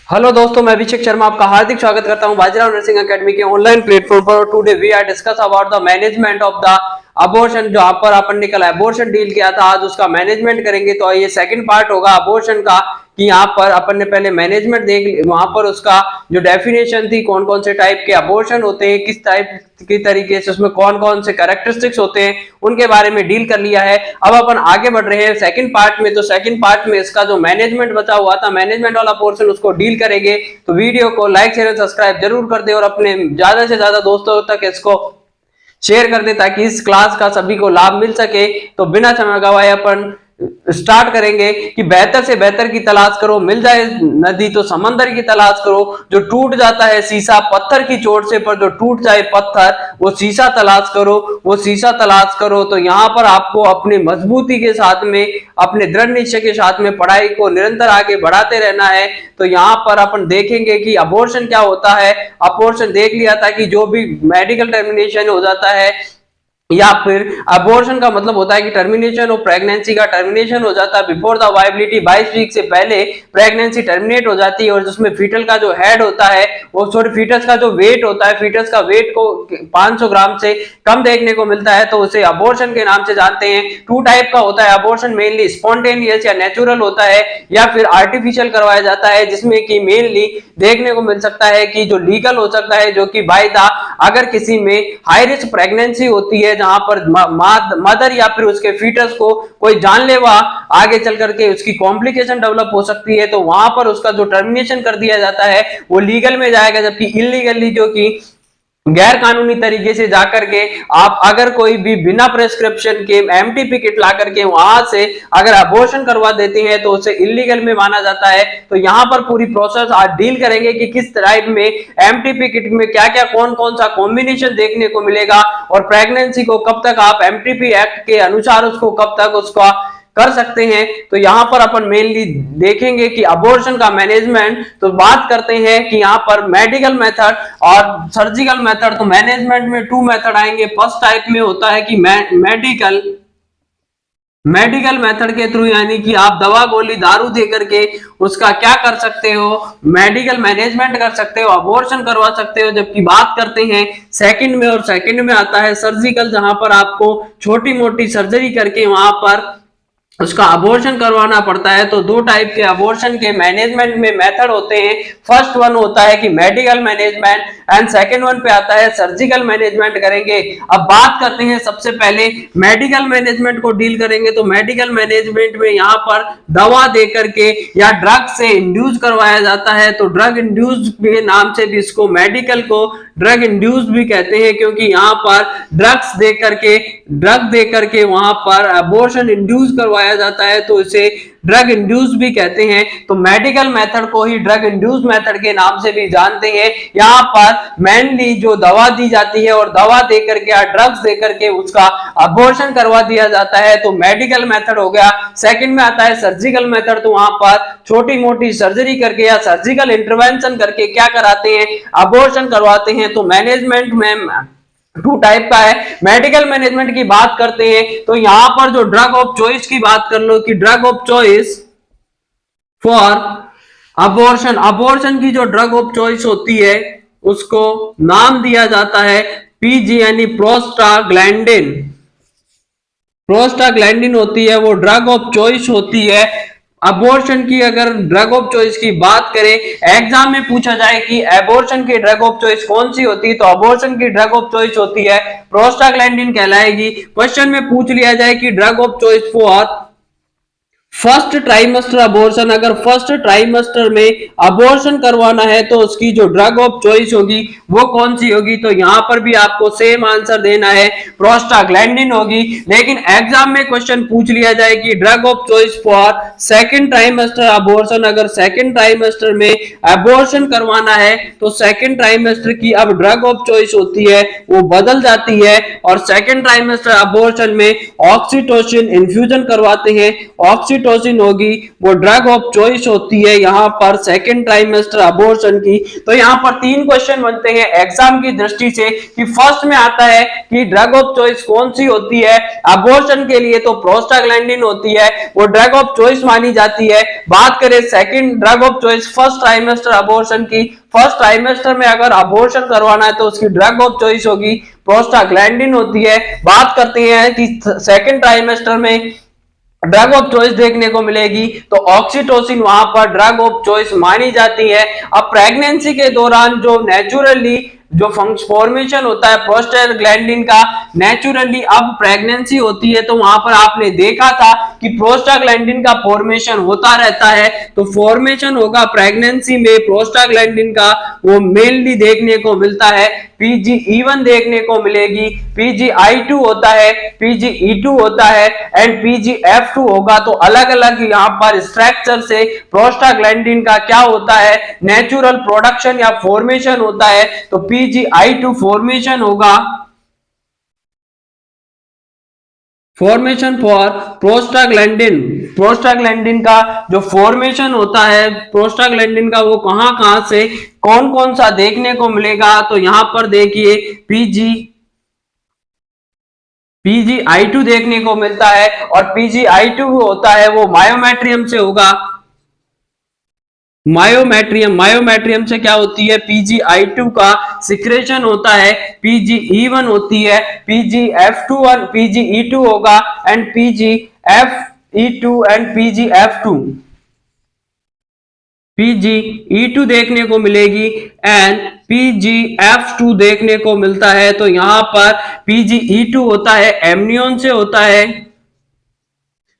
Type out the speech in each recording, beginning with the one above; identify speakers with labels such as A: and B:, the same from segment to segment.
A: Hello दोस्तों, मैं अभिषेक शर्मा आपका हार्दिक स्वागत करता हूं बाजीराव नर्सिंग एकेडमी के ऑनलाइन प्लेटफॉर्म पर। Today we are discuss about the management of the abortion. जहां पर अपन ने कल अबॉर्शन डील किया था, आज उसका मैनेजमेंट करेंगे। तो ये सेकंड पार्ट होगा अबॉर्शन का कि यहाँ पर अपन ने पहले मैनेजमेंट देख, वहां पर उसका जो डेफिनेशन थी, कौन कौन से टाइप के अबॉर्शन होते हैं, किस टाइप की तरीके से उसमें कौन कौन से कैरेक्टरिस्टिक्स होते हैं, उनके बारे में डील कर लिया है। अब अपन आगे बढ़ रहे हैं सेकंड पार्ट में। तो सेकंड पार्ट में इसका जो मैनेजमेंट बचा हुआ था, मैनेजमेंट वाला पोर्शन, उसको डील करेंगे। तो वीडियो को लाइक शेयर सब्सक्राइब जरूर कर दे और अपने ज्यादा से ज्यादा दोस्तों तक इसको शेयर कर दे ताकि इस क्लास का सभी को लाभ मिल सके। तो बिना समय गवाए अपन स्टार्ट करेंगे कि बेहतर से बेहतर की तलाश करो, मिल जाए नदी तो समंदर की तलाश करो। जो टूट जाता है शीशा पत्थर की चोट से, पर जो टूट जाए पत्थर वो शीशा तलाश करो, वो शीशा तलाश करो। तो यहाँ पर आपको अपनी मजबूती के साथ में, अपने दृढ़ निश्चय के साथ में पढ़ाई को निरंतर आगे बढ़ाते रहना है। तो यहाँ पर अपन देखेंगे कि अबॉर्शन क्या होता है। अबॉर्शन देख लिया था कि जो भी मेडिकल टर्मिनेशन हो जाता है, या फिर अबॉर्शन का मतलब होता है कि टर्मिनेशन ऑफ प्रेगनेंसी का टर्मिनेशन हो जाता है बिफोर द वायबिलिटी। 22 वीक से पहले प्रेगनेंसी टर्मिनेट हो जाती है और जिसमें फीटल का जो हेड होता है, वो सॉरी फीटस का जो वेट होता है, फीटस का वेट को 500 ग्राम से कम देखने को मिलता है, तो उसे अबॉर्शन के नाम से जानते हैं। टू टाइप का होता है अबॉर्शन, मेनली स्पॉन्टेनियस या नेचुरल होता है, या फिर आर्टिफिशियल करवाया जाता है, जिसमें कि मेनली देखने को मिल सकता है कि जो लीगल हो सकता है, जो कि बाय द अगर किसी में हाई रिस्क प्रेगनेंसी होती है, जहां पर मदर या फिर उसके फीटस को कोई जानलेवा आगे चल करके उसकी कॉम्प्लिकेशन डेवलप हो सकती है, तो वहां पर उसका जो टर्मिनेशन कर दिया जाता है वो लीगल में जाएगा। जबकि इलीगली, जो कि गैर कानूनी तरीके से जाकर के आप अगर कोई भी बिना प्रेस्क्रिप्शन के एमटीपी किट ला करके वहां से अगर अबॉर्शन करवा देते हैं तो उसे इलीगल में माना जाता है। तो यहाँ पर पूरी प्रोसेस आज डील करेंगे कि किस टाइप में एमटीपी किट में क्या क्या कौन कौन सा कॉम्बिनेशन देखने को मिलेगा, और प्रेगनेंसी को कब तक आप एमटीपी एक्ट के अनुसार उसको कब तक उसका कर सकते हैं। तो यहां पर अपन मेनली देखेंगे कि अबॉर्शन का मैनेजमेंट। तो बात करते हैं कि यहां पर मेडिकल मेथड और सर्जिकल मेथड। तो मैनेजमेंट में टू मेथड आएंगे। फर्स्ट टाइप में होता है कि मेडिकल मेथड के थ्रू, यानी कि आप दवा गोली दारू दे करके उसका क्या कर सकते हो, मेडिकल मैनेजमेंट कर सकते हो, अबॉर्शन करवा सकते हो। जबकि बात करते हैं सेकंड में, और सेकंड में आता है सर्जिकल, जहां पर आपको छोटी मोटी सर्जरी करके वहां पर उसका अबॉर्शन करवाना पड़ता है। तो दो टाइप के अबॉर्शन के मैनेजमेंट में मेथड होते हैं। फर्स्ट वन होता है कि medical management, and second one पे आता है सर्जिकल मैनेजमेंट करेंगे। अब बात करते हैं सबसे पहले मेडिकल मैनेजमेंट को डील करेंगे। तो मेडिकल मैनेजमेंट में यहाँ पर दवा दे करके या ड्रग से इंड्यूस करवाया जाता है। तो ड्रग इंड्यूस के नाम से भी इसको मेडिकल को ड्रग इंड्यूस भी कहते हैं, क्योंकि यहाँ पर ड्रग दे करके वहां पर अबॉर्शन इंड्यूस करवाया जाता है, तो इसे ड्रग इंड्यूस भी कहते हैं। तो मेडिकल मेथड को ही ड्रग इंड्यूस मेथड के नाम से भी जानते हैं। यहाँ पर मेनली जो दवा दी जाती है और दवा दे करके या ड्रग्स दे करके उसका अबॉर्शन करवा दिया जाता है, तो मेडिकल मेथड हो गया। सेकंड में आता है सर्जिकल मेथड। तो वहां पर छोटी मोटी सर्जरी करके या सर्जिकल इंटरवेंशन करके क्या कराते हैं, अबॉर्शन करवाते हैं। तो मैनेजमेंट में टू टाइप का है। मेडिकल मैनेजमेंट की बात करते हैं तो यहां पर जो ड्रग ऑफ चॉइस की बात कर लो कि drug of choice for abortion, abortion की जो ड्रग ऑफ चॉइस होती है उसको नाम दिया जाता है पीजी, यानी प्रोस्टाग्लैंडिन। प्रोस्टाग्लैंडिन होती है, वो ड्रग ऑफ चॉइस होती है। अबॉर्शन की अगर ड्रग ऑफ चॉइस की बात करें, एग्जाम में पूछा जाए कि अबॉर्शन की ड्रग ऑफ चॉइस कौन सी होती है, तो अबॉर्शन की ड्रग ऑफ चॉइस होती है प्रोस्टाग्लैंडिन कहलाएगी। क्वेश्चन में पूछ लिया जाए कि drug of choice for first trimester abortion, अगर फर्स्ट ट्राइमेस्टर में अबॉर्शन करवाना है तो उसकी जो ड्रग ऑफ चॉइस होगी वो कौन सी होगी। तो यहां पर भी आपको सेम आंसर देना है, प्रोस्टाग्लैंडिन होगी। लेकिन एग्जाम में क्वेश्चन पूछ लिया जाए कि drug of choice for second trimester abortion, अगर सेकंड ट्राइमेस्टर में अबॉर्शन करवाना है तो सेकंड ट्राइमेस्टर की अब ड्रग ऑफ चॉइस होती है वो बदल जाती है, और सेकंड ट्राइमेस्टर अबॉर्शन में ऑक्सीटोसिन इन्फ्यूजन करवाते हैं। ऑक्सीटोसिन ऑक्सीटोसिन होगी वो ड्रग ऑफ चॉइस होती है यहाँ पर सेकेंड ट्राइमेस्टर अबॉर्शन की। तो यहाँ पर 3 क्वेश्चन बनते हैं एग्जाम की दृष्टि से कि फर्स्ट में आता है कि ड्रग ऑफ चॉइस कौन सी होती है अबॉर्शन के लिए, तो प्रोस्टाग्लैंडिन होती है, वो ड्रग ऑफ चॉइस मानी जाती है। बात करें second drug of choice first trimester abortion की, फर्स्ट ट्राइमेस्टर में अगर अबॉर्शन करवाना है तो उसकी ड्रग ऑफ चॉइस होगी प्रोस्टाग्लैंडिन होती है। बात करते हैं कि सेकंड ट्राइमेस्टर में ड्रग ऑफ चॉइस देखने को मिलेगी तो ऑक्सीटोसिन वहां पर ड्रग ऑफ चॉइस मानी जाती है। अब प्रेगनेंसी के दौरान जो नेचुरली जो फॉर्मेशन होता है प्रोस्टाग्लैंडिन का नेचुरली, अब प्रेगनेंसी होती है तो वहां पर आपने देखा था कि प्रोस्टाग्लैंडिन का फॉर्मेशन होता रहता है, तो फॉर्मेशन होगा प्रेगनेंसी में प्रोस्टाग्लैंडिन का, वो मेनली देखने को मिलता है। PGE1 देखने को मिलेगी, PGI2 होता है, PGE2 होता है एंड PGF2 होगा। तो अलग अलग यहाँ पर स्ट्रक्चर से प्रोस्टाग्लैंडिन का क्या होता है नेचुरल प्रोडक्शन या फॉर्मेशन होता है, तो PGI2 फॉर्मेशन होगा, फॉर्मेशन फॉर प्रोस्टाग्लैंडिन। प्रोस्टाग्लैंडिन का जो फॉर्मेशन होता है प्रोस्टाग्लैंडिन का वो कहां से कौन कौन सा देखने को मिलेगा, तो यहां पर देखिए PGI2 देखने को मिलता है और PGI2 होता है वो मायोमेट्रियम से होगा। मायोमेट्रियम से क्या होती है PGI2 का सिक्रेशन होता है, PGE1 होती है, PGF2 और PGE2 होगा एंड PGFE2 एंड PGE2 देखने को मिलेगी एंड PGF2 देखने को मिलता है। तो यहां पर PGE2 होता है एमनियन से होता है,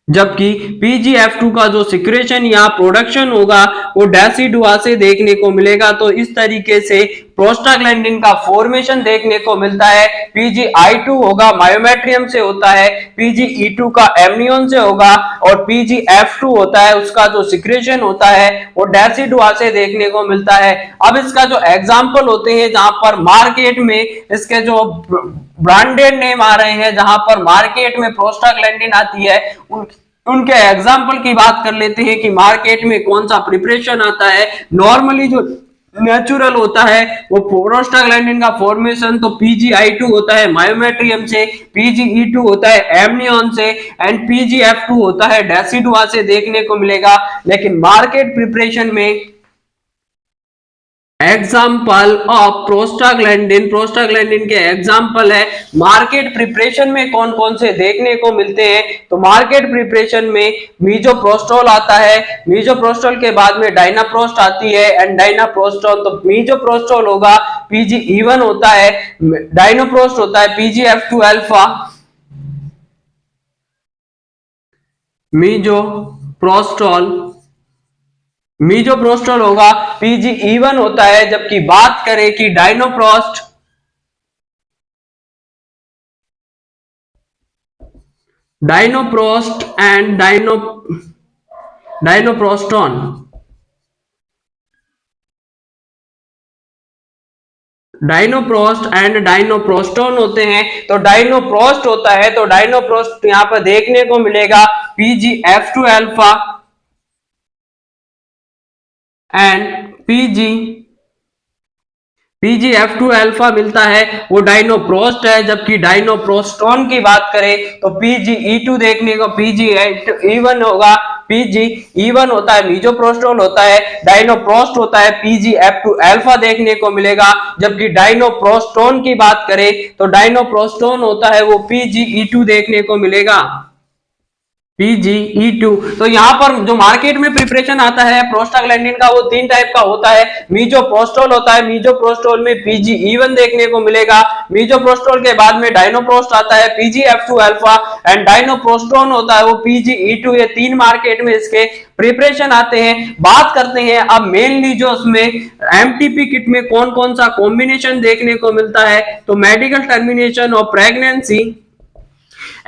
A: जबकि PGF2 का जो सिक्रेशन या प्रोडक्शन होगा वो डेसिडुआ से देखने को मिलेगा। तो इस तरीके से प्रोस्टाग्लैंडिन का फॉर्मेशन देखने को मिलता है। PGI2 होगा मायोमेट्रियम से होता है, PGE2 का एमनियन से होगा और PGF2 होता है उसका जो सिक्रेशन होता है वो डेसिडुआ से देखने को मिलता है। अब इसका जो एग्जाम्पल होते हैं जहां पर मार्केट में इसके जो ब्रांडेड नेम आ रहे हैं, जहां पर मार्केट में प्रोस्टाग्लैंडिन आती है उनके एग्जाम्पल की बात कर लेते हैं कि मार्केट में कौन सा प्रिपरेशन आता है। नॉर्मली जो नेचुरल होता है वो प्रोस्टाग्लैंडिन का फॉर्मेशन तो PGI2 होता है मायोमेट्रियम से, PGE2 होता है एमनियन से एंड PGF2 होता है डेसिडुआ से देखने को मिलेगा। लेकिन मार्केट प्रिपरेशन में एग्जाम्पल ऑफ प्रोस्टाग्लैंडिन के एग्जाम्पल है मार्केट प्रिपरेशन में कौन कौन से देखने को मिलते हैं, तो मार्केट प्रिपरेशन में मीजोप्रोस्टोल आता है, मीजोप्रोस्टोल के बाद में डायनाप्रोस्ट आती है एंड डायनाप्रोस्टोल, तो मीजोप्रोस्टोल होगा PGE1 होता है, डायनाप्रोस्ट होता है PGF2 अल्फा, मीजोप्रोस्टोल होगा PGE1 होता है। जबकि बात करें कि डायनोप्रोस्ट एंड डायनोप्रोस्टोन, डायनोप्रोस्ट एंड डायनोप्रोस्टोन होते हैं। तो डायनोप्रोस्ट होता है तो डायनोप्रोस्ट यहां पर देखने को मिलेगा PGF2 alpha and PGF2 alpha मिलता है वो डायनोप्रोस्ट है। जबकि डायनोप्रोस्टोन की बात करें तो PGE2 देखने को, PGE1 होगा, PGE1 होता है मीजोप्रोस्टोल होता है, डायनोप्रोस्ट होता है PGF2 अल्फा देखने को मिलेगा। जबकि डायनोप्रोस्टोन की बात करें तो डायनोप्रोस्टोन होता है वो PGE2 देखने को मिलेगा, PGE2। तो यहाँ पर जो मार्केट में प्रिपरेशन आता है प्रोस्टाग्लैंडिन का वो 3 टाइप का होता है। मीजोप्रोस्टोल होता है, मीजोप्रोस्टोल में PGE1 देखने को मिलेगा, मीजोप्रोस्टोल के बाद में डायनोप्रोस्ट आता है PGF2 अल्फा एंड डायनोप्रोस्टोन होता है वो PGE2। ये 3 मार्केट में इसके प्रिपरेशन आते हैं। बात करते हैं अब मेनली जो उसमें एमटीपी किट में कौन कौन सा कॉम्बिनेशन देखने को मिलता है, तो medical termination of pregnancy,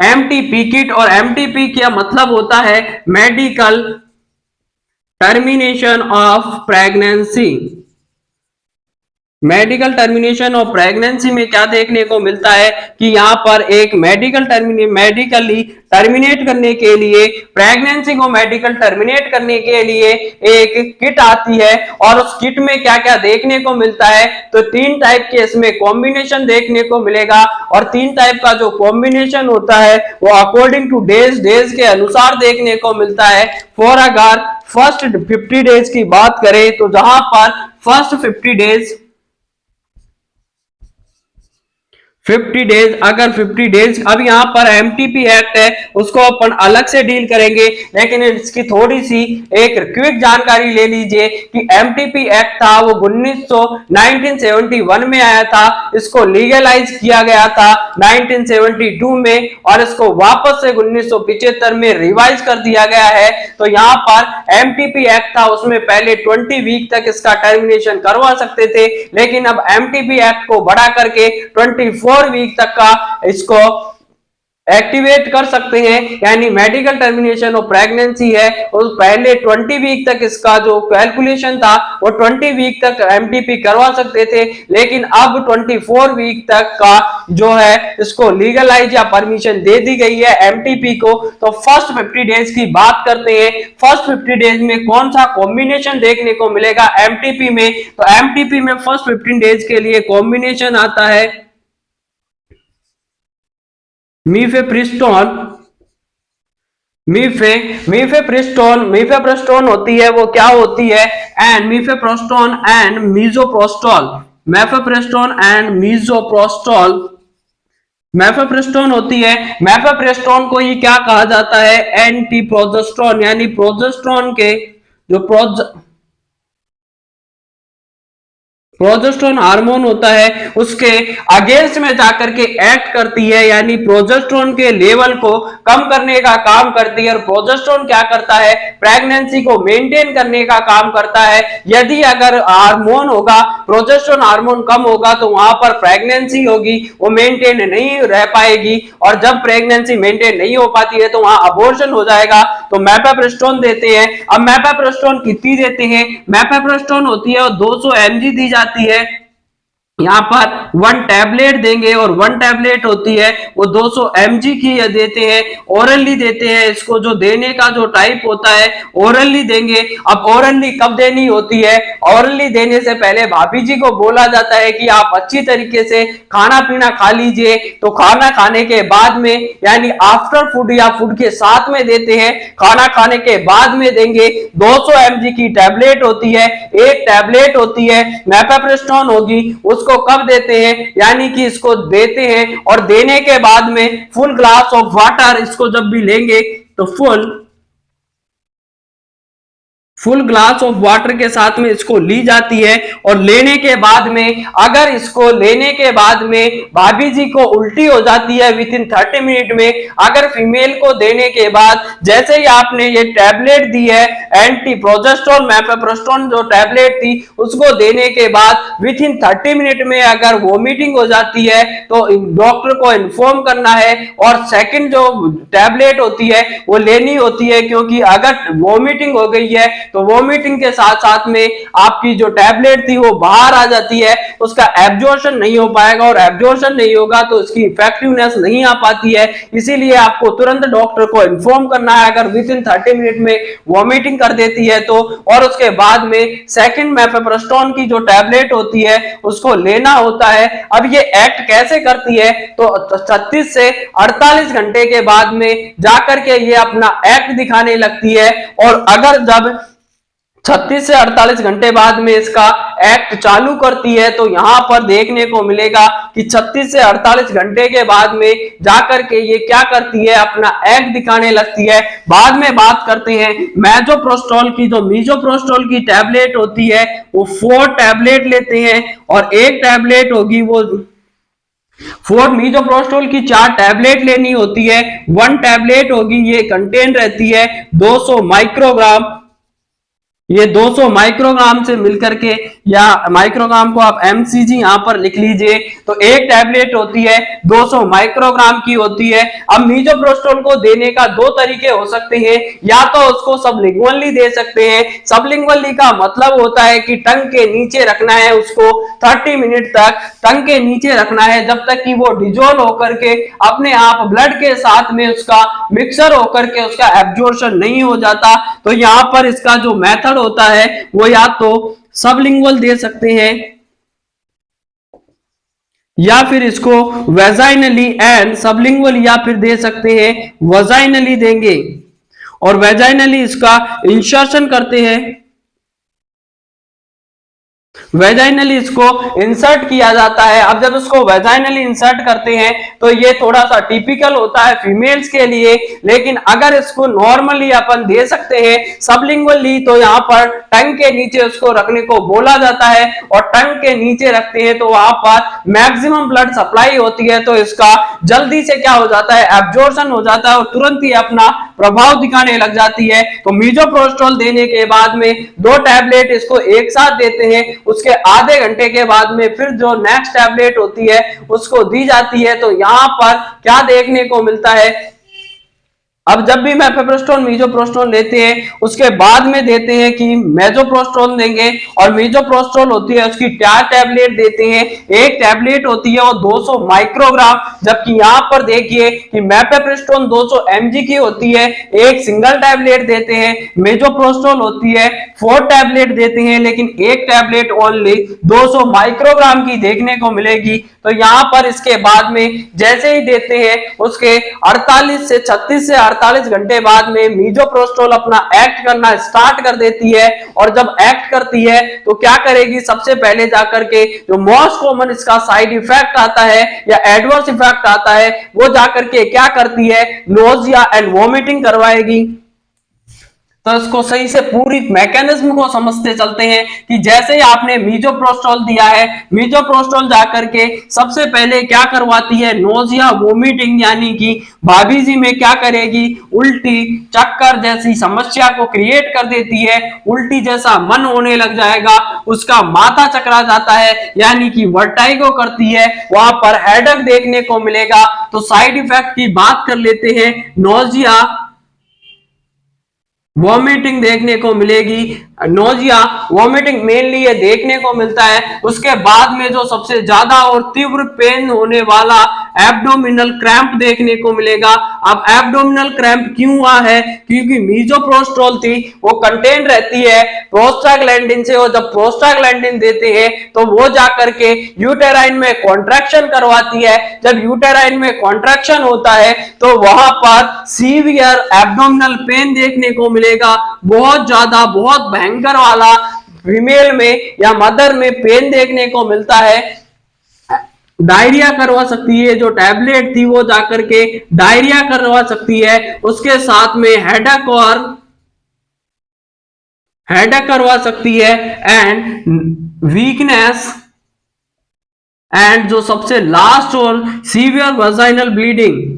A: MTP kit, और एमटीपी क्या मतलब होता है medical termination of pregnancy, medical termination of pregnancy में क्या देखने को मिलता है कि यहाँ पर एक मेडिकली टर्मिनेट करने के लिए, प्रेगनेंसी को मेडिकल टर्मिनेट करने के लिए एक किट आती है, और उस किट में क्या क्या देखने को मिलता है, तो 3 टाइप के इसमें कॉम्बिनेशन देखने को मिलेगा, और 3 टाइप का जो कॉम्बिनेशन होता है वो अकॉर्डिंग टू डेज के अनुसार देखने को मिलता है। फॉर अगर फर्स्ट 50 डेज की बात करें तो जहां पर फर्स्ट 50 डेज, अगर 50 डेज, अब यहाँ पर एमटीपी एक्ट है उसको अपन अलग से डील करेंगे, लेकिन इसकी थोड़ी सी एक क्विक जानकारी ले लीजिए कि एमटीपी एक्ट था वो 1971 में आया था, इसको लीगलाइज किया गया था 1972 में, और इसको वापस से 1975 में रिवाइज कर दिया गया है। तो यहाँ पर एमटीपी एक्ट था उसमें पहले 20 वीक तक इसका टर्मिनेशन करवा सकते थे, लेकिन अब एमटीपी एक्ट को बढ़ा करके 24 वीक तक का इसको एक्टिवेट कर सकते हैं, यानी मेडिकल टर्मिनेशन ऑफ प्रेगनेंसी है और पहले 20 वीक तक इसका जो कैलकुलेशन था वो 20 वीक तक एमटीपी करवा सकते थे, लेकिन अब 24 वीक तक का जो है इसको लीगलाइज या परमिशन दे दी गई है एमटीपी को। तो फर्स्ट 50 डेज की बात करते हैं, फर्स्ट 50 डेज में कौन सा कॉम्बिनेशन देखने को मिलेगा एमटीपी में, तो एमटीपी में फर्स्ट 15 डेज के लिए कॉम्बिनेशन आता है मीफेप्रिस्टोन। मीफेप्रिस्टोन होती है वो क्या होती है, and mifepristone and misoprostol, mifepristone and misoprostol. Mifepristone होती है, मेफेप्रिस्टोन को ही क्या कहा जाता है, एंटी प्रोजेस्टेरोन, यानी प्रोजेस्टेरोन के जो प्रोजेस्टेरोन हार्मोन होता है उसके अगेंस्ट में जाकर के एक्ट करती है, यानी प्रोजेस्टेरोन के लेवल को कम करने का काम करती है। और प्रोजेस्टेरोन क्या करता है, प्रेगनेंसी को मेंटेन करने का काम करता है। यदि अगर हार्मोन होगा, प्रोजेस्टेरोन हार्मोन कम होगा तो वहां पर प्रेगनेंसी होगी वो मेंटेन नहीं रह पाएगी, और जब प्रेगनेंसी मेंटेन नहीं हो पाती है तो वहां अबॉर्शन हो जाएगा। तो मेफेप्रिस्टोन देते हैं। अब मेफेप्रिस्टोन कितनी देते हैं, मेफेप्रिस्टोन होती है और 200 mg दी जाती है, यहाँ पर 1 टैबलेट देंगे, और 1 टैबलेट होती है वो 200 mg की देते हैं, ओरली देते हैं। इसको जो देने का जो टाइप होता है ओरली देंगे। अब ओरली कब देनी होती है, ओरली देने से पहले भाभी जी को बोला जाता है कि आप अच्छी तरीके से खाना पीना खा लीजिए, तो खाना खाने के बाद में, यानी आफ्टर फूड या फूड के साथ में देते हैं, खाना खाने के बाद में देंगे। 200 mg की टैबलेट होती है, एक टैबलेट होती है मेफेप्रिस्टोन होगी, उसको कब देते हैं, यानी कि इसको देते हैं और देने के बाद में फुल ग्लास ऑफ वाटर, इसको जब भी लेंगे तो फुल ग्लास ऑफ वाटर के साथ में इसको ली जाती है। और लेने के बाद में, अगर इसको लेने के बाद में भाभी जी को उल्टी हो जाती है विद इन 30 मिनट में, अगर फीमेल को देने के बाद जैसे ही आपने ये टैबलेट दी है एंटी प्रोजेस्टेरोन मेफेप्रिस्टोन जो टैबलेट थी उसको देने के बाद विद इन 30 मिनट में अगर वोमिटिंग हो जाती है तो डॉक्टर को इन्फॉर्म करना है, और सेकंड जो टैबलेट होती है वो लेनी होती है, क्योंकि अगर वोमिटिंग हो गई है तो वोमिटिंग के साथ साथ में आपकी जो टैबलेट थी वो बाहर आ जाती है, उसका एब्जॉर्प्शन नहीं हो पाएगा, और एब्जॉर्प्शन नहीं होगा तो इसकी इफेक्टिवनेस नहीं आ पाती है। इसीलिए आपको तुरंत डॉक्टर को इन्फॉर्म करना है अगर विद इन 30 मिनट में वोमिटिंग कर देती है तो, और उसके बाद में सेकंड मेफेप्रिस्टोन की जो टैबलेट होती है उसको लेना होता है। अब ये एक्ट कैसे करती है, तो 36 से 48 घंटे के बाद में जाकर के ये अपना एक्ट दिखाने लगती है, और अगर जब 36 से 48 घंटे बाद में इसका एक्ट चालू करती है तो यहां पर देखने को मिलेगा कि 36 से 48 घंटे के बाद में जाकर के ये क्या करती है, अपना एक्ट दिखाने लगती है। बाद में बात करते हैं मेजोप्रोस्टोल की। जो मीजोप्रोस्टोल की टैबलेट होती है वो 4 टैबलेट लेते हैं, और एक टैबलेट होगी वो 4 मीजोप्रोस्टोल की 4 टैबलेट लेनी होती है। 1 टैबलेट होगी, ये कंटेन रहती है 200 माइक्रोग्राम, ये 200 माइक्रोग्राम से मिलकर के, या माइक्रोग्राम को आप mcg यहां पर लिख लीजिए, तो एक टैबलेट होती है 200 माइक्रोग्राम की होती है। अब मीजोप्रोस्टोल को देने का दो तरीके हो सकते हैं, या तो उसको सबलिंगुअली दे सकते हैं। सबलिंगुअली का मतलब होता है कि टंग के नीचे रखना है उसको, 30 मिनट तक टंग के नीचे रखना है, जब तक कि वो डिजोल्व होकर के अपने आप ब्लड के साथ में उसका मिक्सर होकर के उसका एब्जॉर्प्शन नहीं हो जाता। तो यहां पर इसका जो मेथड होता है वो या तो सबलिंगुअल दे सकते हैं, या फिर इसको वेजाइनली एंड सबलिंगुअल, या फिर दे सकते हैं वजाइनली देंगे, और वेजाइनली इसका इंसर्शन करते हैं। वेजाइनली इसको इंसर्ट किया जाता है। अब जब इसको वेजाइनली इंसर्ट करते हैं तो ये थोड़ा सा टिपिकल होता है फीमेल्स के लिए, लेकिन अगर इसको नॉर्मली अपन दे सकते हैं सबलिंगुअली, तो यहाँ पर टंग के नीचे उसको रखने को बोला जाता है, और टंग के नीचे रखते हैं तो वहां पर मैक्सिमम ब्लड सप्लाई होती है, तो इसका जल्दी से क्या हो जाता है, एब्जॉर्प्शन हो जाता है और तुरंत ही अपना प्रभाव दिखाने लग जाती है। तो मीजोप्रोस्टोल देने के बाद में 2 टैबलेट इसको एक साथ देते हैं, उसके आधे घंटे के बाद में फिर जो नेक्स्ट टैबलेट होती है उसको दी जाती है। तो यहां पर क्या देखने को मिलता है, अब जब भी मेफेप्रोस्टोन मीजोप्रोस्टोन लेते हैं उसके बाद में देते हैं कि मेजोप्रोस्टोन देंगे, और मीजोप्रोस्टोल होती है उसकी 4 टैबलेट देते हैं। एक टैबलेट होती है वो 200 माइक्रोग्राम, जबकि यहाँ पर देखिए कि मेफेप्रोस्टोन 200 mg की होती है, एक सिंगल टैबलेट देते हैं। मेजोप्रोस्टोल होती है 4 टैबलेट देते हैं, लेकिन एक टैबलेट ओनली 200 माइक्रोग्राम की देखने को मिलेगी। तो यहाँ पर इसके बाद में जैसे ही देते हैं उसके 48 से 36 से 48 घंटे बाद में मीजोप्रोस्टोल अपना एक्ट करना स्टार्ट कर देती है, और जब एक्ट करती है तो क्या करेगी, सबसे पहले जाकर के जो मोस्ट कॉमन इसका साइड इफेक्ट आता है या एडवर्स इफेक्ट आता है, वो जाकर के क्या करती है, नोजिया एंड वॉमिटिंग करवाएगी। तो इसको सही से पूरी मैकेनिज्म को समझते चलते हैं कि जैसे ही आपने मीजोप्रोस्टोल दिया है, मीजोप्रोस्टोल जाकर के सबसे पहले क्या करवाती है, नोजिया वोमिटिंग, यानी कि भाभी जी में क्या करेगी, उल्टी चक्कर जैसी समस्या को क्रिएट कर देती है, उल्टी जैसा मन होने लग जाएगा, उसका माथा चकरा जाता है, यानी कि वर्टाइगो करती है, वहां पर हेडेक देखने को मिलेगा। तो साइड इफेक्ट की बात कर लेते हैं, नोजिया वॉमिटिंग देखने को मिलेगी, नोजिया वॉमिटिंग मेनली ये देखने को मिलता है। उसके बाद में जो सबसे ज्यादा और तीव्र पेन होने वाला एब्डोमिनल क्रैम्प देखने को मिलेगा। अब एब्डोमिनल क्रैम्प क्यों हुआ है, क्योंकि मीजोप्रोस्टोल थी वो कंटेन रहती है प्रोस्टाग्लैंडिन से, और जब प्रोस्टाग्लैंडिन देते हैं तो वो जाकर के यूटेराइन में कॉन्ट्रैक्शन करवाती है। जब यूटेराइन में कॉन्ट्रैक्शन होता है तो वहां पर सीवियर एब्डोमिनल पेन देखने को मिलेगा, बहुत ज्यादा बहुत भयंकर वाला फीमेल में या मदर में पेन देखने को मिलता है। डायरिया करवा सकती है, जो टैबलेट थी वो जाकर के डायरिया करवा सकती है। उसके साथ में हेडेक करवा सकती है, एंड वीकनेस, एंड जो सबसे लास्ट और सीवियर वजाइनल ब्लीडिंग,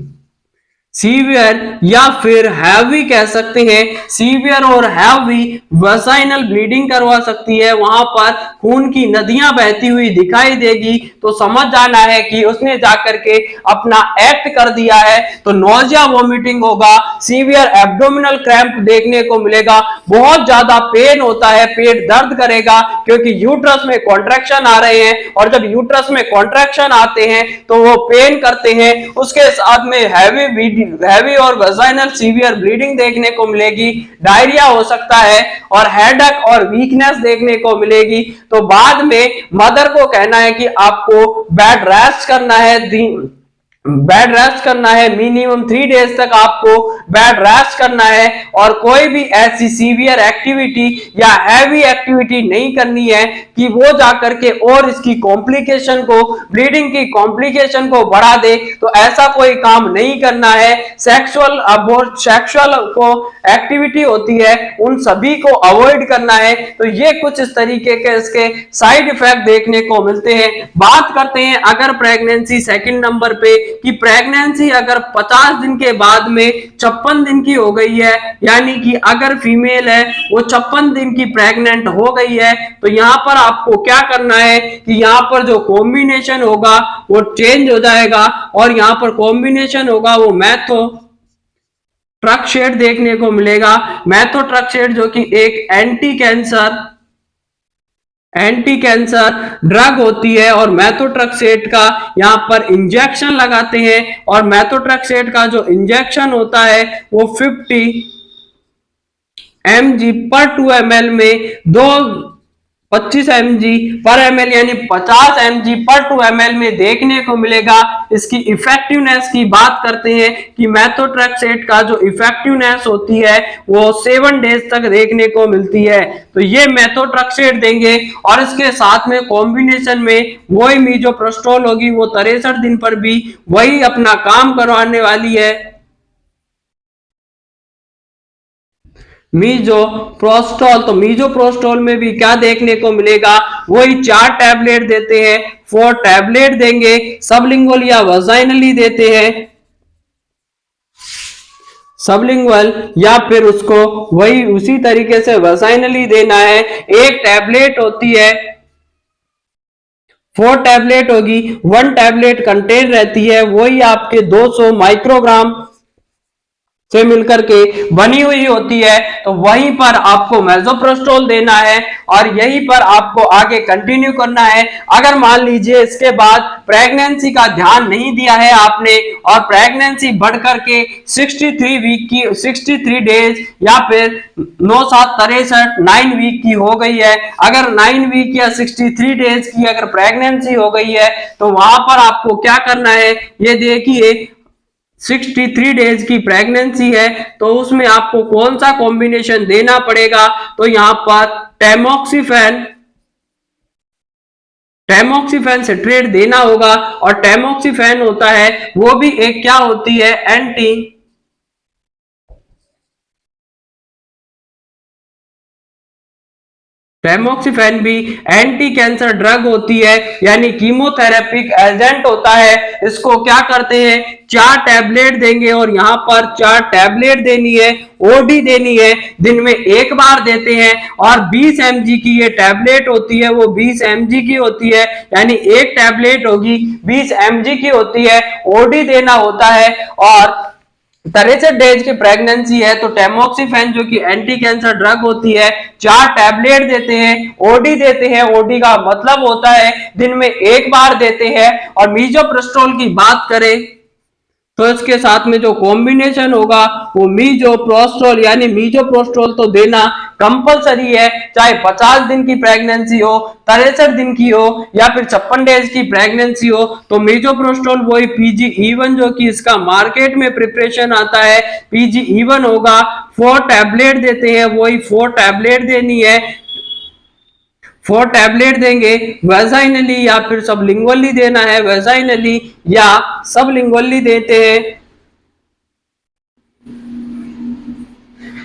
A: सीवियर या फिर हैवी कह सकते हैं, सीवियर और हैवी वजाइनल ब्लीडिंग करवा सकती है। वहां पर खून की नदियां बहती हुई दिखाई देगी, तो समझ जाना है कि उसने जाकर के अपना एक्ट कर दिया है। तो नोजिया वॉमिटिंग होगा, सीवियर एब्डोमिनल क्रैम्प देखने को मिलेगा, बहुत ज्यादा पेन होता है, पेट दर्द करेगा क्योंकि यूट्रस में कॉन्ट्रैक्शन आ रहे हैं, और जब यूट्रस में कॉन्ट्रैक्शन आते हैं तो वो पेन करते हैं। उसके साथ में हैवी और वजाइनल सीवियर ब्लीडिंग देखने को मिलेगी, डायरिया हो सकता है, और हेडेक और वीकनेस देखने को मिलेगी। तो बाद में मदर को कहना है कि आपको बेड रेस्ट करना है, बेड रेस्ट करना है, मिनिमम 3 डेज तक आपको बेड रेस्ट करना है, और कोई भी ऐसी सीवियर एक्टिविटी या हैवी एक्टिविटी नहीं करनी है कि वो जाकर के और इसकी कॉम्प्लिकेशन को, ब्लीडिंग की कॉम्प्लिकेशन को बढ़ा दे। तो ऐसा कोई काम नहीं करना है। सेक्सुअल को एक्टिविटी होती है उन सभी को अवॉइड करना है। तो ये कुछ इस तरीके के इसके साइड इफेक्ट देखने को मिलते हैं। बात करते हैं अगर प्रेगनेंसी सेकंड नंबर पे कि प्रेगनेंसी अगर 50 दिन के बाद में 56 दिन की हो गई है, यानी कि अगर फीमेल है वो 56 दिन की प्रेग्नेंट हो गई है, तो यहाँ पर आपको क्या करना है कि यहाँ पर जो कॉम्बिनेशन होगा वो चेंज हो जाएगा और यहाँ पर कॉम्बिनेशन होगा वो मैथो ट्रक शेड देखने को मिलेगा। मैथो ट्रक शेड जो कि एक एंटी कैंसर ड्रग होती है और मैथोट्रेक्सेट का यहाँ पर इंजेक्शन लगाते हैं और मैथोट्रेक्सेट का जो इंजेक्शन होता है वो 50 mg पर 2 ml में 25 mg पर ml यानी 50 mg पर 2 ml में देखने को मिलेगा। इसकी इफेक्टिवनेस की बात करते हैं कि मैथोट्रेक्सेट का जो इफेक्टिवनेस होती है वो 7 डेज तक देखने को मिलती है। तो ये मैथोट्रेक्सेट देंगे और इसके साथ में कॉम्बिनेशन में वही मीजोप्रोस्टोल होगी, वो 63 दिन पर भी वही अपना काम करवाने वाली है। मीजोप्रोस्टोल, तो मीजोप्रोस्टोल में भी क्या देखने को मिलेगा, वही 4 टैबलेट देते हैं, 4 टैबलेट देंगे, सबलिंगुअल या वजाइनली देते हैं, सबलिंगुअल या फिर उसको वही उसी तरीके से वजाइनली देना है। एक टैबलेट होती है, 4 टैबलेट होगी, 1 टैबलेट कंटेन रहती है वही आपके 200 माइक्रोग्राम से मिलकर के बनी हुई होती है। तो वहीं पर आपको मेसोप्रोस्टोल देना है और यहीं पर आपको आगे कंटिन्यू करना है। अगर मान लीजिए इसके बाद प्रेगनेंसी का ध्यान नहीं दिया है आपने और प्रेगनेंसी बढ़कर के 63 वीक की 63 डेज या फिर 9 7 63 9 वीक की हो गई है, अगर 9 वीक या 63 डेज की अगर प्रेगनेंसी हो गई है तो वहां पर आपको क्या करना है, ये देखिए 63 डेज की प्रेगनेंसी है तो उसमें आपको कौन सा कॉम्बिनेशन देना पड़ेगा, तो यहां पर टैमोक्सिफेन सिट्रेट देना होगा और टैमोक्सिफेन होता है वो भी एक क्या होती है, टैमोक्सिफेन भी एंटी कैंसर ड्रग होती है यानी कीमोथेरेपिक एजेंट होता है। इसको क्या करते हैं, 4 टैबलेट देंगे और यहाँ पर 4 टैबलेट देनी है, ओडी देनी है, दिन में एक बार देते हैं और 20 mg की ये टैबलेट होती है वो 20 mg की होती है, यानी एक टैबलेट होगी 20 mg की होती है, ओडी देना होता है। और 63 डेज की प्रेगनेंसी है तो टैमोक्सिफेन जो कि एंटी कैंसर ड्रग होती है 4 टैबलेट देते हैं, ओडी देते हैं, ओडी का मतलब होता है दिन में एक बार देते हैं। और मीजोप्रोस्टोल की बात करें तो इसके साथ में जो कॉम्बिनेशन होगा वो मीजोप्रोस्टोल, यानी मीजोप्रोस्टोल तो देना कंपलसरी है, चाहे 50 दिन की प्रेगनेंसी हो, 63 दिन की हो या फिर 56 डेज की प्रेगनेंसी हो। तो मीजोप्रोस्टोल वही PGE1 जो कि इसका मार्केट में प्रिपरेशन आता है PGE1 होगा, 4 टैबलेट देते हैं, वही 4 टैबलेट देनी है, 4 टैबलेट देंगे, वेजाइनली या फिर सबलिंगुअली देना है, वेजाइनली या सबलिंगुअली देते हैं।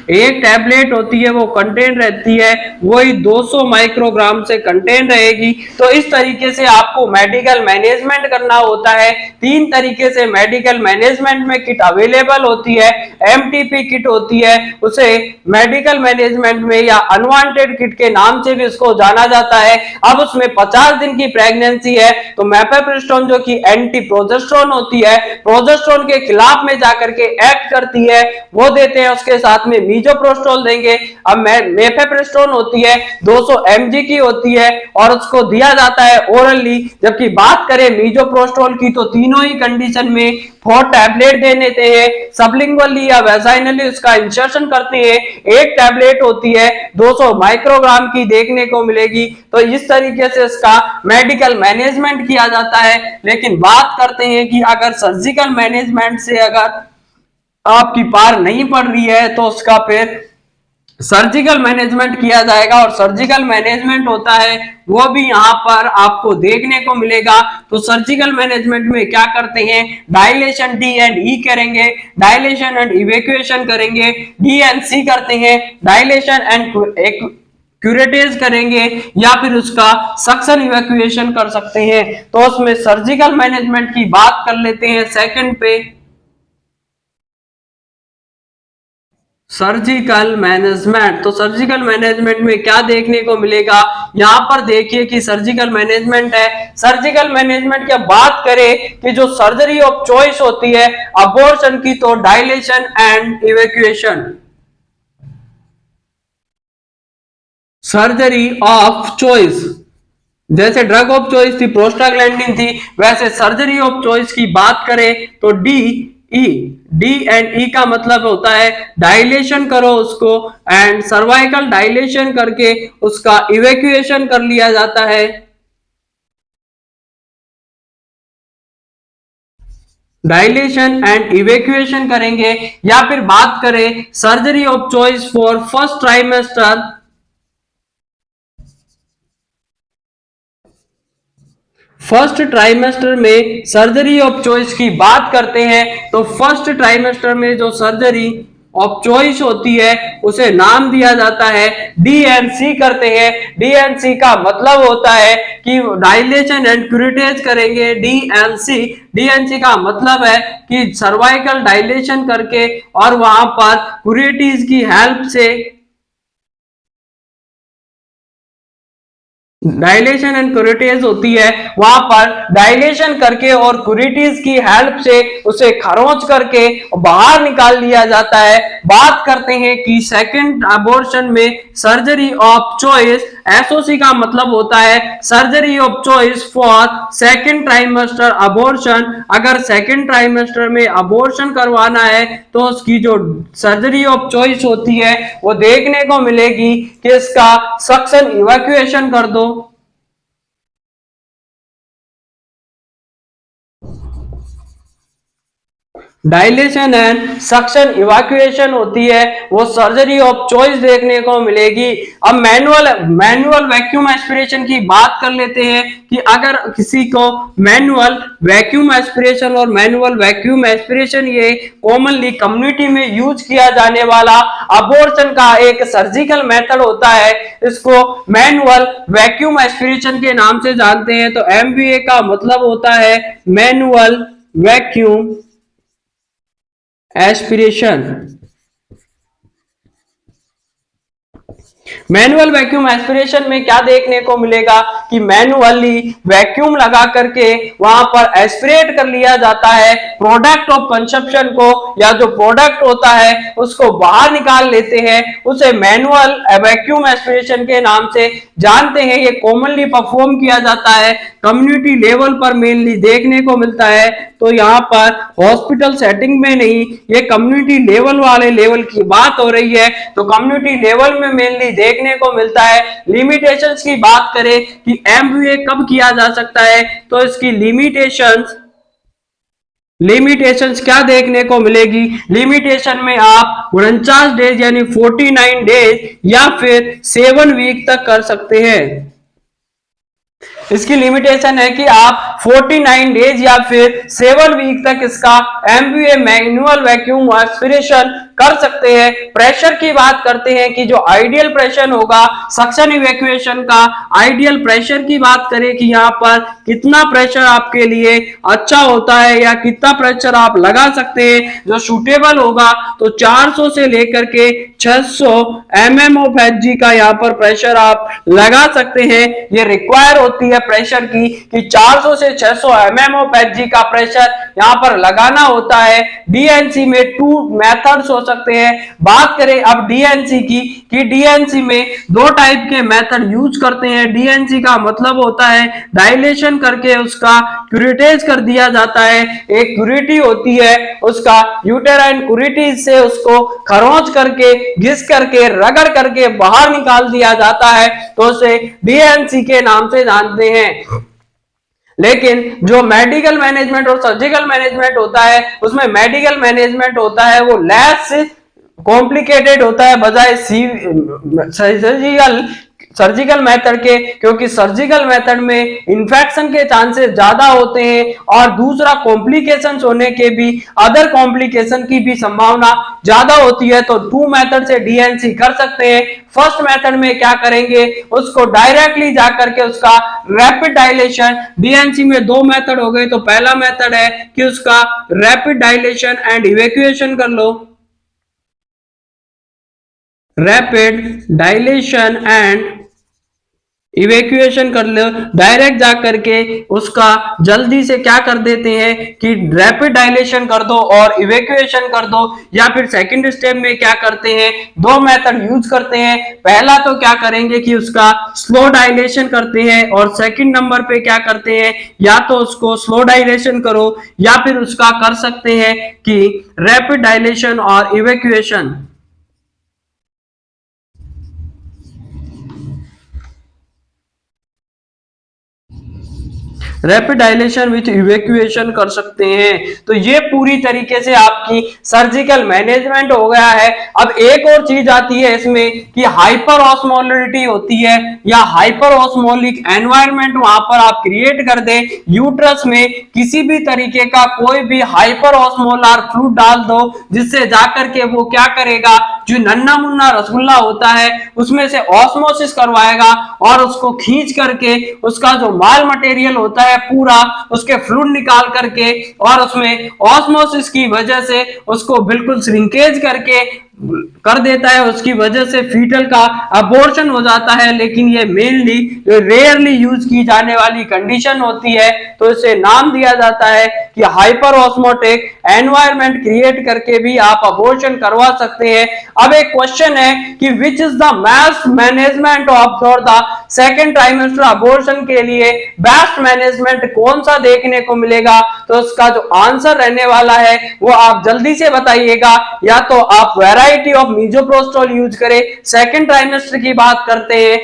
A: एक टैबलेट होती है वो कंटेन रहती है वही 200 माइक्रोग्राम से कंटेन रहेगी। तो इस तरीके से आपको मेडिकल मैनेजमेंट करना होता है। 3 तरीके से मेडिकल मैनेजमेंट में किट अवेलेबल होती है, MTP किट होती है, उसे मेडिकल मैनेजमेंट में या अनवांटेड किट के नाम से भी इसको जाना जाता है। अब उसमें 50 दिन की प्रेगनेंसी है तो मेफेप्रिस्टोन जो कि एंटी प्रोजेस्टेरोन होती है, प्रोजेस्टेरोन के खिलाफ में जाकर के एक्ट करती है, वो देते हैं। उसके साथ में मीजोप्रोस्टोल देंगे। अब मेफेप्रिस्टोन होती है 200 mg की होती है और उसको दिया जाता है ओरली। जबकि बात करें मीजोप्रोस्टोल की तो तीनों ही कंडीशन में 4 टैबलेट देने थे, सबलिंगुअली या वेजाइनली उसका इंसर्शन करते हैं। एक टैबलेट होती है 200 माइक्रोग्राम की देखने को मिलेगी। तो इस तरीके से इसका मेडिकल मैनेजमेंट किया जाता है। लेकिन बात करते हैं कि अगर सर्जिकल मैनेजमेंट से अगर आपकी पार नहीं पड़ रही है तो उसका फिर सर्जिकल मैनेजमेंट किया जाएगा और सर्जिकल मैनेजमेंट होता है वो भी यहाँ पर आपको देखने को मिलेगा। तो सर्जिकल मैनेजमेंट में क्या करते हैं, डायलेशन डी एंड ई करेंगे, डायलेशन एंड इवैक्यूएशन करेंगे, डी एंड सी करते हैं, डायलेशन एंड क्यूरेटेज करेंगे या फिर उसका सक्शन इवैक्यूएशन कर सकते हैं। तो उसमें सर्जिकल मैनेजमेंट की बात कर लेते हैं सेकंड पे। सर्जिकल मैनेजमेंट, तो सर्जिकल मैनेजमेंट में क्या देखने को मिलेगा, यहां पर देखिए कि सर्जिकल मैनेजमेंट है। सर्जिकल मैनेजमेंट की बात करें कि जो सर्जरी ऑफ चॉइस होती है अबॉर्शन की, तो dilation and evacuation. Surgery of choice, जैसे ड्रग ऑफ चॉइस थी प्रोस्टाग्लैंडिन थी, वैसे सर्जरी ऑफ चॉइस की बात करें तो डी ई, डी एंड ई का मतलब होता है डायलेशन करो उसको, एंड सर्वाइकल डायलेशन करके उसका इवैक्यूएशन कर लिया जाता है। डायलेशन एंड इवैक्यूएशन करेंगे। या फिर बात करें surgery of choice for first trimester, first trimester में सर्जरी ऑफ चॉइस की बात करते हैं तो फर्स्ट ट्राइमेस्टर में जो सर्जरी ऑफ चॉइस होती है उसे नाम दिया जाता है डीएनसी करते हैं। डीएनसी का मतलब होता है कि डायलेशन एंड क्यूरेटेज करेंगे। डीएनसी, डीएनसी का मतलब है कि सर्वाइकल डायलेशन करके और वहां पर क्यूरेटीज की हेल्प से, डायलेशन एंड क्यूरेटेज होती है, वहां पर डायलेशन करके और क्यूरेटीज की हेल्प से उसे खरोंच करके बाहर निकाल लिया जाता है। बात करते हैं कि सेकंड अबॉर्शन में सर्जरी ऑफ चॉइस, एसओसी का मतलब होता है surgery of choice for second trimester abortion. अगर सेकंड ट्राइमेस्टर में अबॉर्शन करवाना है तो उसकी जो सर्जरी ऑफ चॉइस होती है वो देखने को मिलेगी कि इसका सक्शन इवैक्यूएशन कर दो। डायलेशन एंड सक्शन इवैक्यूएशन होती है, वो सर्जरी ऑफ चॉइस देखने को मिलेगी। अब मैनुअल वैक्यूम एस्पिरेशन की बात कर लेते हैं कि अगर किसी को मैनुअल वैक्यूम एस्पिरेशन, और मैनुअल वैक्यूम एस्पिरेशन ये कॉमनली कम्युनिटी में यूज किया जाने वाला अबॉर्शन का एक सर्जिकल मेथड होता है। इसको मैनुअल वैक्यूम एस्पिरेशन के नाम से जानते हैं। तो एमवीए का मतलब होता है manual vacuum aspiration. Manual vacuum aspiration में क्या देखने को मिलेगा कि मैनुअली वैक्यूम लगा करके वहां पर एस्पिरेट कर लिया जाता है प्रोडक्ट ऑफ कंजप्शन को, या जो प्रोडक्ट होता है उसको बाहर निकाल लेते हैं, उसे मैनुअल वैक्यूम एस्पिरेशन के नाम से जानते हैं। ये कॉमनली परफॉर्म किया जाता है, कम्युनिटी लेवल पर मेनली देखने को मिलता है। तो यहाँ पर हॉस्पिटल सेटिंग में नहीं, ये कम्युनिटी लेवल वाले लेवल की बात हो रही है। तो कम्युनिटी लेवल में मेनली देखने को मिलता है। लिमिटेशंस की बात करें कि एमवीए कब किया जा सकता है, तो इसकी लिमिटेशंस क्या देखने को मिलेगी, लिमिटेशन में आप 49 डेज यानी 49 डेज या फिर 7 वीक तक कर सकते हैं। इसकी लिमिटेशन है कि आप 49 डेज या फिर 7 वीक तक इसका एमवीए मैनुअल वैक्यूम एस्पिरेशन कर सकते हैं। प्रेशर की बात करते हैं कि जो आइडियल प्रेशर होगा सक्शन इवैक्यूएशन का, आइडियल प्रेशर की बात करें कि यहाँ पर कितना प्रेशर आपके लिए अच्छा होता है या कितना प्रेशर आप लगा सकते हैं जो सूटेबल होगा, तो 400 से लेकर के 600 mm ऑफ एचजी का यहाँ पर प्रेशर आप लगा सकते हैं। ये रिक्वायर होती है प्रेशर की कि 400 से 600 mm ऑफ एचजी का प्रेशर यहाँ पर लगाना होता है। डीएनसी में 2 मेथड्स हो सकते हैं। बात करें अब डीएनसी की कि डीएनसी में 2 टाइप के मेथड यूज करते हैं। डीएनसी का मतलब होता है डायलेशन करके उसका क्यूरेटेज कर दिया जाता है। एक क्यूरिटी होती है, उसका यूटेराइन क्यूरिटी से उसको खरोंच करके, घिस करके, रगड़ करके बाहर निकाल दिया जाता है, तो उसे डीएनसी के नाम से जानते हैं। लेकिन जो मेडिकल मैनेजमेंट और सर्जिकल मैनेजमेंट होता है, उसमें मेडिकल मैनेजमेंट होता है वो लेस कॉम्प्लिकेटेड होता है बजाय सर्जिकल सर्जिकल मेथड के, क्योंकि सर्जिकल मेथड में इंफेक्शन के चांसेस ज्यादा होते हैं और दूसरा कॉम्प्लिकेशंस होने के भी, अदर कॉम्प्लिकेशन की भी संभावना ज्यादा होती है। तो 2 मेथड से डीएनसी कर सकते हैं। फर्स्ट मेथड में क्या करेंगे, उसको डायरेक्टली जाकर के उसका रैपिड डायलेशन, डीएनसी में 2 मेथड हो गए। तो पहला मेथड है कि उसका रैपिड डायलेशन एंड इवैक्यूएशन कर लो, रैपिड डायलेशन एंड इवैक्यूएशन कर लो। डायरेक्ट जा करके उसका जल्दी से क्या कर देते हैं कि रैपिड डायलेशन कर दो और इवैक्यूएशन कर दो। या फिर सेकंड स्टेप में क्या करते हैं, 2 मेथड यूज करते हैं। पहला तो क्या करेंगे कि उसका स्लो डायलेशन करते हैं और सेकंड नंबर पे क्या करते हैं, या तो उसको स्लो डायलेशन करो या फिर उसका कर सकते हैं कि रैपिड डायलेशन और evacuation. Rapid dilation with evacuation कर सकते हैं। तो ये पूरी तरीके से आपकी सर्जिकल मैनेजमेंट हो गया है। अब एक और चीज आती है इसमें कि हाइपर ऑस्मोलिटी होती है या हाइपर ऑस्मोलिक एनवायरनमेंट वहां पर आप क्रिएट कर दे। यूट्रस में किसी भी तरीके का कोई भी हाइपर ऑस्मोलर फ्लूइड डाल दो, जिससे जाकर के वो क्या करेगा, जो नन्ना मुन्ना रसगुल्ला होता है उसमें से ऑस्मोसिस करवाएगा और उसको खींच करके उसका जो माल मटेरियल होता है पूरा उसके फ्लूइड निकाल करके और उसमें ऑस्मोसिस की वजह से उसको बिल्कुल श्रिंकेज करके कर देता है। उसकी वजह से फीटल का अबॉर्शन हो जाता है। लेकिन ये मेनली रेयरली यूज की जाने वाली कंडीशन होती है। तो इसे नाम दिया जाता है कि हाइपर ऑस्मोटिक एनवायरनमेंट क्रिएट करके भी आप अबॉर्शन करवा सकते हैं। अब एक क्वेश्चन है कि which is the best management of for the second trimester abortion के लिए बेस्ट मैनेजमेंट कौन सा देखने को मिलेगा। तो उसका जो आंसर रहने वाला है वो आप जल्दी से बताइएगा। या तो आप वैरायटी ऑफ मीजोप्रोस्टोल यूज करें, सेकेंड ट्राइमेस्टर की बात करते हैं,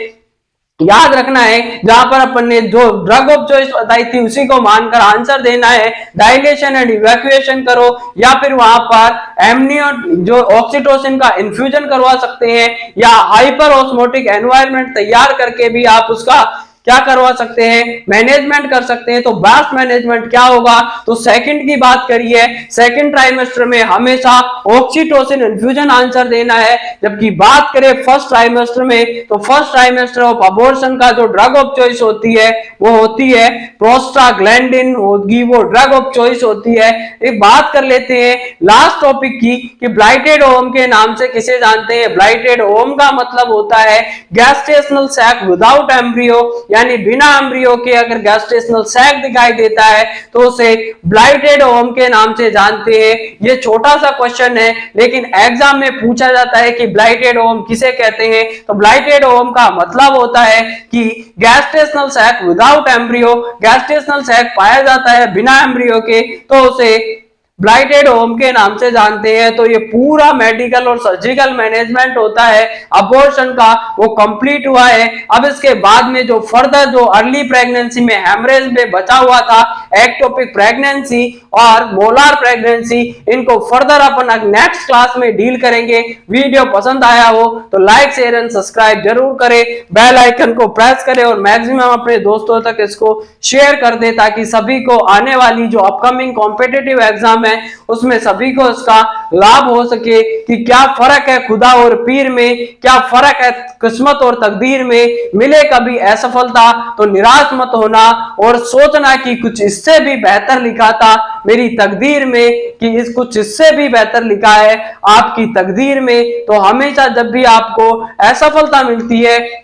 A: याद रखना है जहां पर अपन ने जो ड्रग ऑफ चॉइस बताई थी उसी को मानकर आंसर देना है। डायलेशन एंड इवैक्यूएशन करो या फिर वहां पर एमनियो जो ऑक्सीटोसिन का इन्फ्यूजन करवा सकते हैं या हाइपर ऑस्मोटिक एनवायरनमेंट तैयार करके भी आप उसका क्या करवा सकते हैं, मैनेजमेंट कर सकते हैं। तो बेस्ट मैनेजमेंट क्या होगा, तो सेकंड की बात करिए, सेकंड ट्राइमेस्टर में हमेशा ऑक्सीटोसिन इन्फ्यूजन आंसर देना है। जबकि बात करें फर्स्ट ट्राइमेस्टर में, तो फर्स्ट ट्राइमेस्टर ऑफ अबॉर्शन का जो ड्रग ऑफ चॉइस होती है वो होती है प्रोस्टाग्लैंडिन होगी, वो ड्रग ऑफ चॉइस होती है। एक बात कर लेते हैं लास्ट टॉपिक की कि ब्लाइटेड ओवम के नाम से किसे जानते हैं। ब्लाइटेड ओवम का मतलब होता है गैस्ट्रेशनल सैक विदाउट एम्ब्रियो, यानी बिना एम्ब्रियो के अगर गैस्ट्रेशनल सैक दिखाई देता है तो उसे ब्लाइटेड ओवम के नाम से जानते हैं। ये छोटा सा क्वेश्चन है लेकिन एग्जाम में पूछा जाता है कि ब्लाइटेड ओवम किसे कहते हैं। तो ब्लाइटेड ओवम का मतलब होता है कि gestational sac without embryo, gestational sac पाया जाता है बिना एम्ब्रियो के, तो उसे ब्लाइटेड ओवम के नाम से जानते हैं। तो ये पूरा मेडिकल और सर्जिकल मैनेजमेंट होता है अबॉर्शन का, वो कंप्लीट हुआ है। अब इसके बाद में जो फर्दर जो अर्ली प्रेगनेंसी में हेमरेज में बचा हुआ था, एक्टोपिक प्रेगनेंसी और मोलार प्रेगनेंसी, इनको फर्दर अपन नेक्स्ट क्लास में डील करेंगे। वीडियो पसंद आया हो तो लाइक शेयर एंड सब्सक्राइब जरूर करें, बेल आइकन को प्रेस करें और मैक्सिमम अपने दोस्तों तक इसको शेयर कर दें ताकि सभी को आने वाली जो अपकमिंग कॉम्पिटिटिव एग्जाम है उसमें सभी को इसका लाभ हो सके कि क्या फर्क है खुदा और पीर में, क्या फर्क है किस्मत और तकदीर में। मिले कभी असफलता तो निराश मत होना और सोचना कि कुछ इससे भी बेहतर लिखा था मेरी तकदीर में, कि इस कुछ इससे भी बेहतर लिखा है आपकी तकदीर में। तो हमेशा जब भी आपको असफलता मिलती है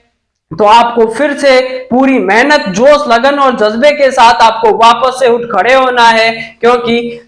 A: तो आपको फिर से पूरी मेहनत, जोश, लगन और जज्बे के साथ आपको वापस से उठ खड़े होना है, क्योंकि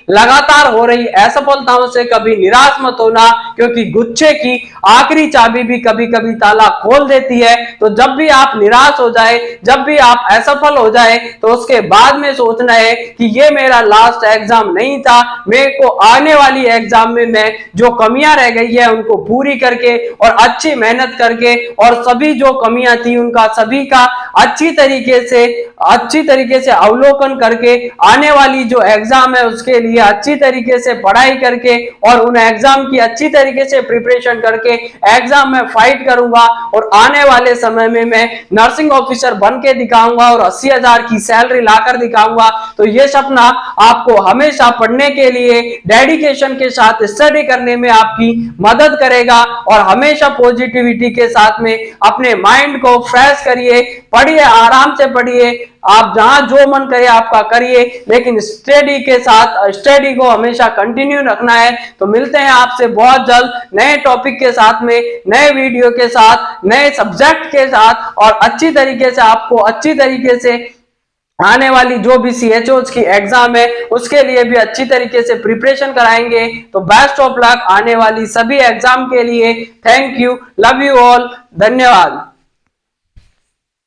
A: लगातार हो रही असफलताओं से कभी निराश मत होना, क्योंकि गुच्छे की आखिरी चाबी भी कभी कभी ताला खोल देती है। तो जब भी आप निराश हो जाए, जब भी आप असफल हो जाए, तो उसके बाद में सोचना है कि ये मेरा लास्ट एग्जाम नहीं था, मेरे को आने वाली एग्जाम में मैं जो कमियां रह गई है उनको पूरी करके और अच्छी मेहनत करके और सभी जो कमियां थी उनका सभी का अच्छी तरीके से अवलोकन करके आने वाली जो एग्जाम है उसके लिए अच्छी तरीके से पढ़ाई करके और उन एग्जाम की अच्छी तरीके से प्रिपरेशन करके एग्जाम में फाइट करूंगा और आने वाले समय में मैं नर्सिंग ऑफिसर बन के दिखाऊंगा और 80,000 की सैलरी लाकर दिखाऊंगा। तो ये सपना आपको हमेशा पढ़ने के लिए डेडिकेशन के साथ स्टडी करने में आपकी मदद करेगा और हमेशा पॉजिटिविटी के साथ में अपने माइंड को फ्रेश करिए, पढ़िए, आराम से पढ़िए, आप जहां जो मन करे आपका करिए, लेकिन स्टडी के साथ स्टडी को हमेशा कंटिन्यू रखना है। तो मिलते हैं आपसे बहुत जल्द नए टॉपिक के साथ में, नए वीडियो के साथ, नए सब्जेक्ट के साथ और अच्छी तरीके से आपको अच्छी तरीके से आने वाली जो भी CHOs की एग्जाम है उसके लिए भी अच्छी तरीके से प्रिपरेशन कराएंगे। तो बेस्ट ऑफ लक आने वाली सभी एग्जाम के लिए। Thank you, love you all, धन्यवाद।